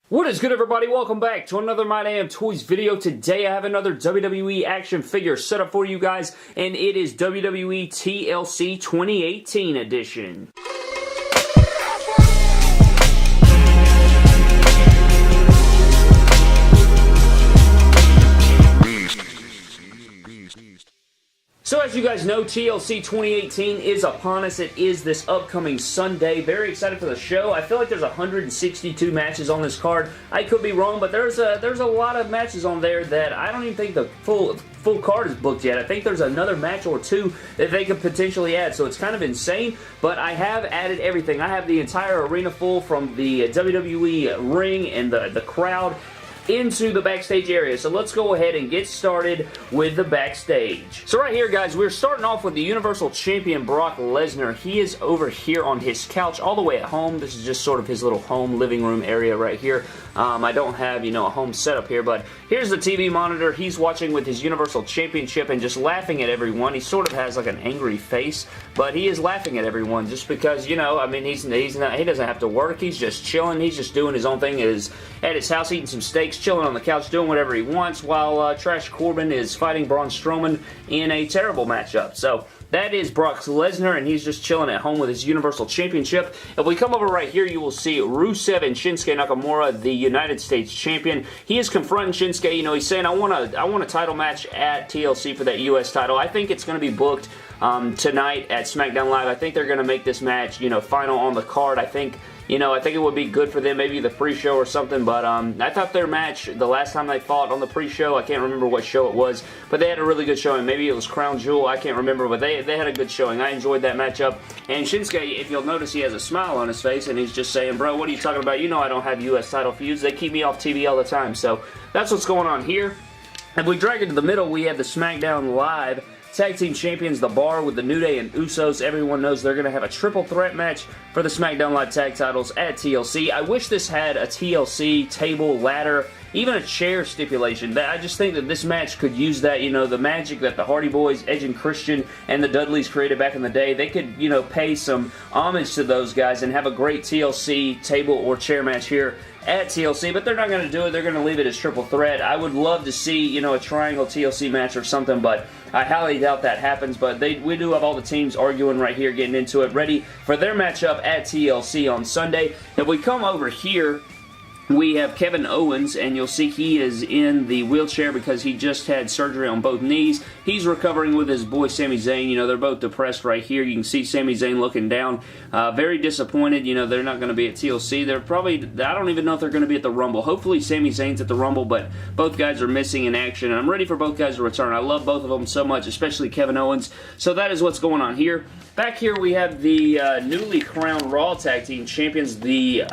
What is good, everybody? Welcome back to another My Damn Toys video. Today I have another WWE action figure set up for you guys, and it is WWE TLC 2018 edition. So as you guys know, TLC 2018 is upon us. It is this upcoming Sunday. Very excited for the show. I feel like there's 162 matches on this card. I could be wrong, but there's a lot of matches on there that I don't even think the full card is booked yet. I think there's another match or two that they could potentially add, so it's kind of insane, but I have added everything. I have the entire arena full from the WWE ring and the crowd into the backstage area. So let's go ahead and get started with the backstage. So right here, guys, we're starting off with the Universal Champion Brock Lesnar. He is over here on his couch all the way at home. This is just sort of his little home living room area right here. I don't have, a home setup here, but here's the TV monitor. He's watching with his Universal Championship and just laughing at everyone. He sort of has like an angry face, but he is laughing at everyone just because, he doesn't have to work. He's just chilling. He's just doing his own thing at his house, eating some steaks, chilling on the couch, doing whatever he wants, while Trash Corbin is fighting Braun Strowman in a terrible matchup. So that is Brock Lesnar, and he's just chilling at home with his Universal Championship. If we come over right here, you will see Rusev and Shinsuke Nakamura, the United States Champion. He is confronting Shinsuke. He's saying, I want a title match at TLC for that U.S. title. I think it's going to be booked tonight at SmackDown Live. I think they're going to make this match, final on the card. I think it would be good for them, maybe the pre-show or something, but I thought their match, the last time they fought on the pre-show, I can't remember what show it was, but they had a really good showing. Maybe it was Crown Jewel, I can't remember, but they had a good showing. I enjoyed that matchup, and Shinsuke, if you'll notice, he has a smile on his face, and he's just saying, bro, what are you talking about? I don't have U.S. title feuds. They keep me off TV all the time, so that's what's going on here. If we drag it to the middle, we have the SmackDown Live Tag Team Champions, The Bar, with the New Day and Usos. Everyone knows they're going to have a triple threat match for the SmackDown Live Tag titles at TLC. I wish this had a TLC table, ladder, even a chair stipulation. I just think that this match could use that, the magic that the Hardy Boys, Edge and Christian, and the Dudleys created back in the day. They could, pay some homage to those guys and have a great TLC table or chair match here at TLC, but they're not going to do it. They're going to leave it as triple threat. I would love to see, a triangle TLC match or something, but I highly doubt that happens. But we do have all the teams arguing right here, getting into it, ready for their matchup at TLC on Sunday. If we come over here, we have Kevin Owens, and you'll see he is in the wheelchair because he just had surgery on both knees. He's recovering with his boy Sami Zayn. They're both depressed right here. You can see Sami Zayn looking down, very disappointed. They're not going to be at TLC. They're probably, I don't even know if they're going to be at the Rumble. Hopefully Sami Zayn's at the Rumble, but both guys are missing in action, and I'm ready for both guys to return. I love both of them so much, especially Kevin Owens. So that is what's going on here. Back here we have the newly crowned Raw Tag Team Champions, the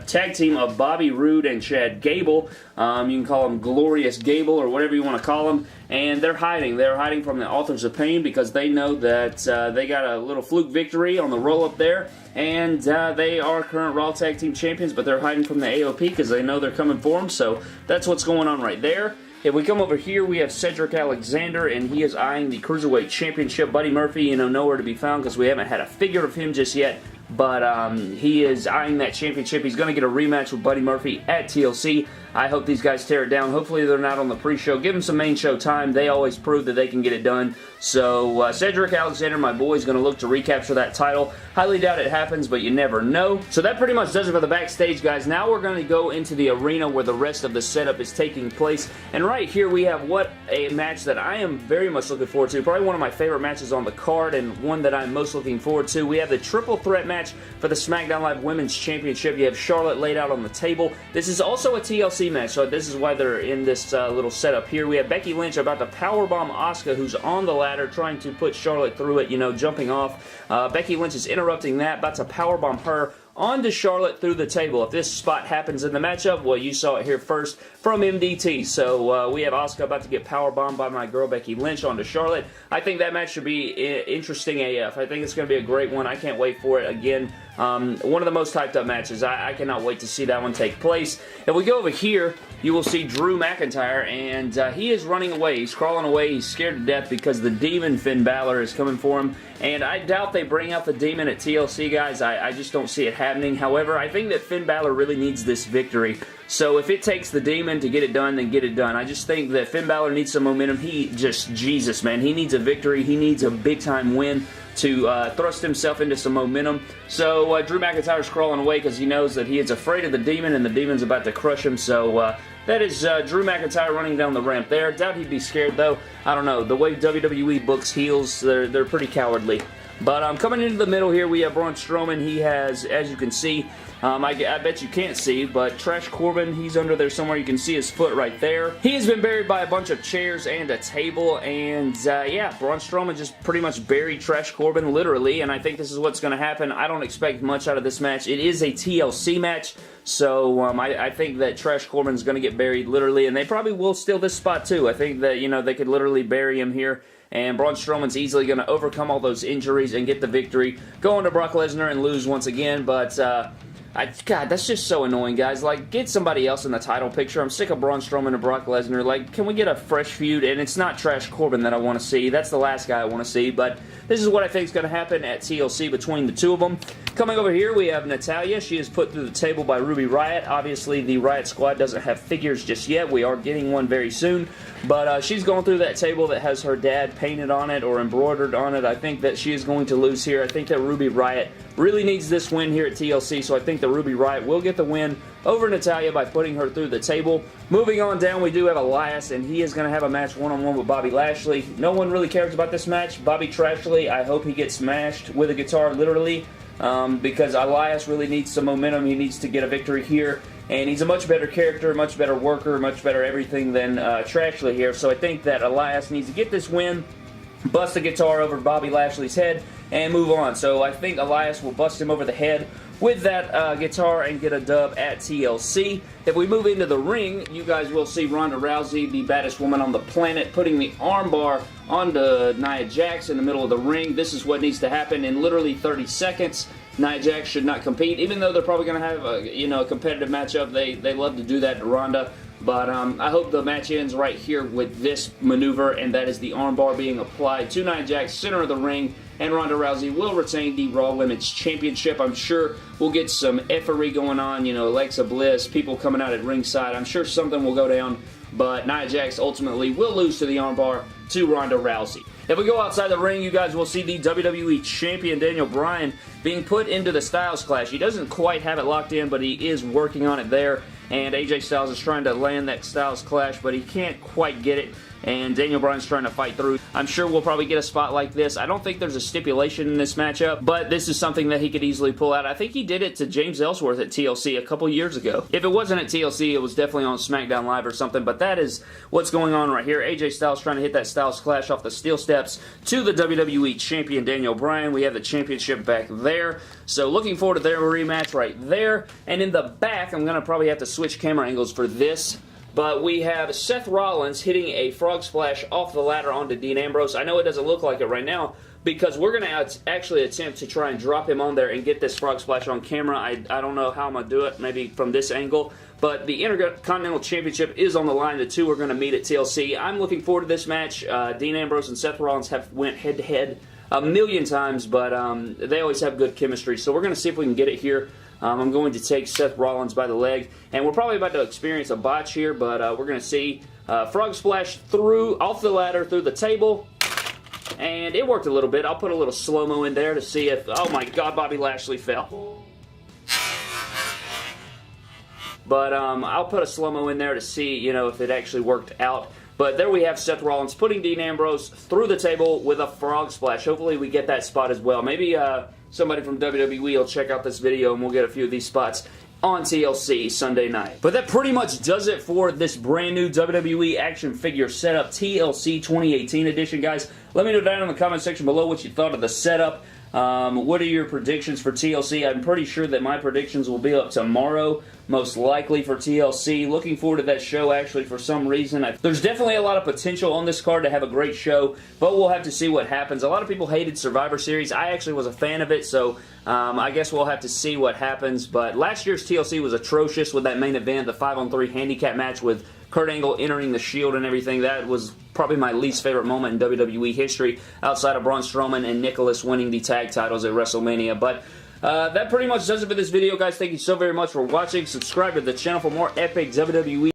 tag team of Bobby Roode and Chad Gable. You can call them Glorious Gable or whatever you want to call them. And they're hiding. They're hiding from the Authors of Pain because they know that they got a little fluke victory on the roll-up there. And they are current Raw Tag Team Champions, but they're hiding from the AOP because they know they're coming for them. So that's what's going on right there. If we come over here, we have Cedric Alexander, and he is eyeing the Cruiserweight Championship. Buddy Murphy, nowhere to be found because we haven't had a figure of him just yet. But he is eyeing that championship. He's going to get a rematch with Buddy Murphy at TLC. I hope these guys tear it down. Hopefully they're not on the pre-show. Give them some main show time. They always prove that they can get it done. So Cedric Alexander, my boy, is going to look to recapture that title. Highly doubt it happens, but you never know. So that pretty much does it for the backstage, guys. Now we're going to go into the arena where the rest of the setup is taking place. And right here we have a match that I am very much looking forward to. Probably one of my favorite matches on the card and one that I'm most looking forward to. We have the triple threat match for the SmackDown Live Women's Championship. You have Charlotte laid out on the table. This is also a TLC match, so this is why they're in this little setup here. We have Becky Lynch about to powerbomb Asuka, who's on the ladder, trying to put Charlotte through it, jumping off. Becky Lynch is interrupting that, about to powerbomb her onto Charlotte through the table. If this spot happens in the matchup, well, you saw it here first from MDT. So we have Asuka about to get powerbombed by my girl Becky Lynch onto Charlotte. I think that match should be interesting AF. I think it's going to be a great one. I can't wait for it. Again, one of the most hyped up matches. I cannot wait to see that one take place. If we go over here, you will see Drew McIntyre, and he is running away. He's crawling away. He's scared to death because the Demon Finn Balor is coming for him, and I doubt they bring out the Demon at TLC, guys. I just don't see it happening. However, I think that Finn Balor really needs this victory. So if it takes the Demon to get it done, then get it done. I just think that Finn Balor needs some momentum. Jesus, man, he needs a victory. He needs a big-time win to thrust himself into some momentum. So Drew McIntyre's crawling away because he knows that he is afraid of the Demon, and the Demon's about to crush him. So that is Drew McIntyre running down the ramp there. Doubt he'd be scared, though. I don't know. The way WWE books heels, they're pretty cowardly. But coming into the middle here, we have Braun Strowman. He has, as you can see, I bet you can't see, but Trash Corbin, he's under there somewhere. You can see his foot right there. He has been buried by a bunch of chairs and a table, and yeah, Braun Strowman just pretty much buried Trash Corbin, literally, and I think this is what's going to happen. I don't expect much out of this match. It is a TLC match, so I think that Trash Corbin's going to get buried, literally, and they probably will steal this spot, too. I think that, you know, they could literally bury him here. And Braun Strowman's easily going to overcome all those injuries and get the victory, go into Brock Lesnar and lose once again, but God, that's just so annoying, guys. Like, get somebody else in the title picture. I'm sick of Braun Strowman and Brock Lesnar. Like, can we get a fresh feud? And it's not Trash Corbin that I want to see. That's the last guy I want to see, but this is what I think is going to happen at TLC between the two of them. Coming over here, we have Natalya. She is put through the table by Ruby Riott. Obviously, the Riott Squad doesn't have figures just yet. We are getting one very soon, but she's going through that table that has her dad painted on it or embroidered on it. I think that she is going to lose here. I think that Ruby Riott really needs this win here at TLC, so I think that Ruby Riott will get the win over Natalya by putting her through the table. Moving on down, we do have Elias, and he is going to have a match one-on-one with Bobby Lashley. No one really cares about this match. Bobby Trashley, I hope he gets smashed with a guitar, literally, because Elias really needs some momentum. He needs to get a victory here, and he's a much better character, much better worker, much better everything than Trashley here, so I think that Elias needs to get this win, bust the guitar over Bobby Lashley's head, and move on. So I think Elias will bust him over the head with that guitar and get a dub at TLC. If we move into the ring, you guys will see Ronda Rousey, the baddest woman on the planet, putting the armbar onto Nia Jax in the middle of the ring. This is what needs to happen in literally 30 seconds. Nia Jax should not compete, even though they're probably going to have a competitive matchup. They love to do that to Ronda. But I hope the match ends right here with this maneuver, and that is the armbar being applied to Nia Jax, center of the ring, and Ronda Rousey will retain the Raw Women's Championship. I'm sure we'll get some effery going on, Alexa Bliss, people coming out at ringside. I'm sure something will go down, but Nia Jax ultimately will lose to the armbar to Ronda Rousey. If we go outside the ring, you guys will see the WWE Champion Daniel Bryan being put into the Styles Clash. He doesn't quite have it locked in, but he is working on it there. And AJ Styles is trying to land that Styles Clash, but he can't quite get it. And Daniel Bryan's trying to fight through. I'm sure we'll probably get a spot like this. I don't think there's a stipulation in this matchup, but this is something that he could easily pull out. I think he did it to James Ellsworth at TLC a couple years ago. If it wasn't at TLC, it was definitely on SmackDown Live or something, but that is what's going on right here. AJ Styles trying to hit that Styles Clash off the steel steps to the WWE Champion Daniel Bryan. We have the championship back there, so looking forward to their rematch right there. And in the back, I'm going to probably have to switch camera angles for this. But we have Seth Rollins hitting a frog splash off the ladder onto Dean Ambrose. I know it doesn't look like it right now because we're going to actually attempt to try and drop him on there and get this frog splash on camera. I don't know how I'm going to do it, maybe from this angle. But the Intercontinental Championship is on the line. The two are going to meet at TLC. I'm looking forward to this match. Dean Ambrose and Seth Rollins have went head-to-head a million times, but they always have good chemistry. So we're going to see if we can get it here. I'm going to take Seth Rollins by the leg, and we're probably about to experience a botch here, but we're going to see frog splash off the ladder, through the table, and it worked a little bit. I'll put a little slow-mo in there to see if, oh my God, Bobby Lashley fell. But I'll put a slow-mo in there to see, if it actually worked out. But there we have Seth Rollins putting Dean Ambrose through the table with a frog splash. Hopefully we get that spot as well. Maybe somebody from WWE will check out this video and we'll get a few of these spots on TLC Sunday night. But that pretty much does it for this brand new WWE action figure setup TLC 2018 edition, guys. Let me know down in the comment section below what you thought of the setup. What are your predictions for TLC? I'm pretty sure that my predictions will be up tomorrow, most likely for TLC. Looking forward to that show, actually, for some reason. There's definitely a lot of potential on this card to have a great show, but we'll have to see what happens. A lot of people hated Survivor Series. I actually was a fan of it, so I guess we'll have to see what happens. But last year's TLC was atrocious with that main event, the 5-on-3 handicap match with Kurt Angle entering the Shield and everything. That was probably my least favorite moment in WWE history, outside of Braun Strowman and Nicholas winning the tag titles at WrestleMania. But that pretty much does it for this video, guys. Thank you so very much for watching. Subscribe to the channel for more epic WWE